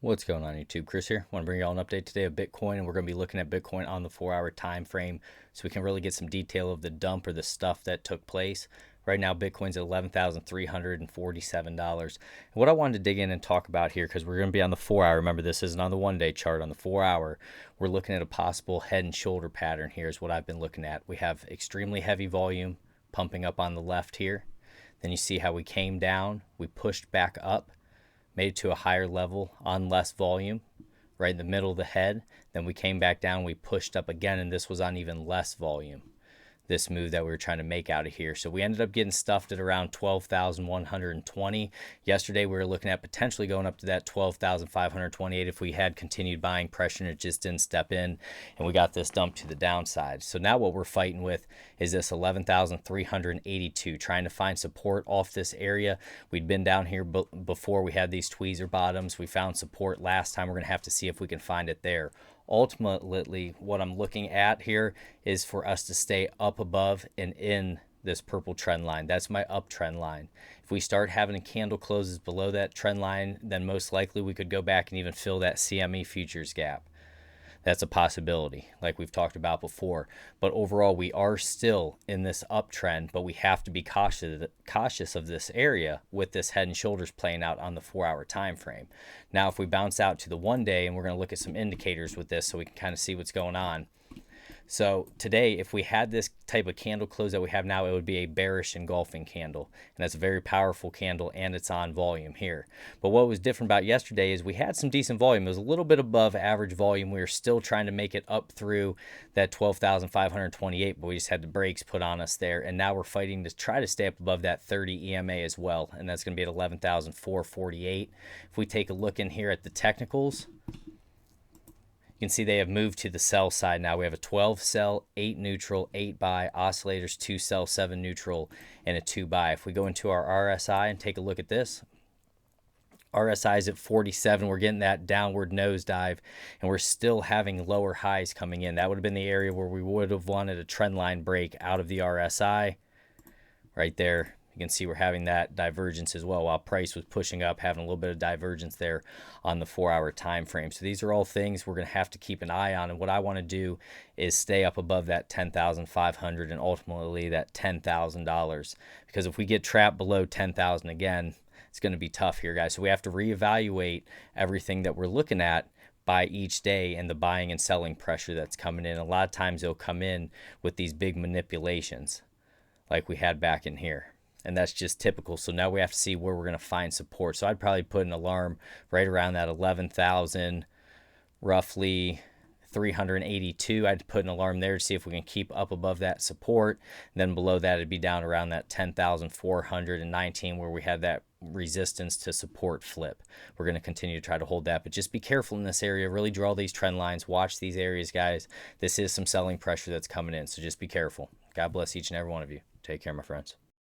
What's going on YouTube? Chris here. Want to bring you all an update today of Bitcoin, and we're going to be looking at Bitcoin on the 4-hour time frame so we can really get some detail of the dump or the stuff that took place. Right now Bitcoin's at $11,347. What I wanted to dig in and talk about here, because we're going to be on the 4-hour. Remember, this isn't on the 1-day chart. On the 4-hour, we're looking at a possible head and shoulder pattern. Here's what I've been looking at. We have extremely heavy volume pumping up on the left here. Then you see how we came down, we pushed back up, made it to a higher level on less volume, right in the middle of the head. Then we came back down, we pushed up again, and this was on even less volume, this move that we were trying to make out of here. So we ended up getting stuffed at around 12,120. Yesterday we were looking at potentially going up to that 12,528 if we had continued buying pressure and it just didn't step in, and we got this dump to the downside. So now what we're fighting with is this 11,382, trying to find support off this area. We'd been down here before. We had these tweezer bottoms. We found support last time. We're going to have to see if we can find it there. Ultimately, what I'm looking at here is for us to stay up above and in this purple trend line. That's my uptrend line. If we start having candle closes below that trend line, then most likely we could go back and even fill that CME futures gap. That's a possibility, like we've talked about before. But overall, we are still in this uptrend, but we have to be cautious of this area with this head and shoulders playing out on the 4-hour time frame. Now, if we bounce out to the 1-day, and we're going to look at some indicators with this so we can kind of see what's going on. So today, if we had this type of candle close that we have now, it would be a bearish engulfing candle. And that's a very powerful candle, and it's on volume here. But what was different about yesterday is we had some decent volume. It was a little bit above average volume. We were still trying to make it up through that 12,528, but we just had the brakes put on us there. And now we're fighting to try to stay up above that 30 EMA as well. And that's going to be at 11,448. If we take a look in here at the technicals, you can see they have moved to the sell side now. We have a 12 sell, 8 neutral, 8 buy, oscillators 2 sell, 7 neutral, and a 2 buy. If we go into our RSI and take a look at this, RSI is at 47. We're getting that downward nosedive, and we're still having lower highs coming in. That would have been the area where we would have wanted a trend line break out of the RSI right there. You can see we're having that divergence as well, while price was pushing up, having a little bit of divergence there on the 4-hour time frame. So these are all things we're going to have to keep an eye on. And what I want to do is stay up above that 10,500 and ultimately that $10,000. Because if we get trapped below 10,000 again, it's going to be tough here, guys. So we have to reevaluate everything that we're looking at by each day and the buying and selling pressure that's coming in. A lot of times they'll come in with these big manipulations like we had back in here. And that's just typical. So now we have to see where we're going to find support. So I'd probably put an alarm right around that 11,000, roughly 382. I'd put an alarm there to see if we can keep up above that support. And then below that, it'd be down around that 10,419 where we had that resistance to support flip. We're going to continue to try to hold that, but just be careful in this area. Really draw these trend lines. Watch these areas, guys. This is some selling pressure that's coming in, so just be careful. God bless each and every one of you. Take care, my friends.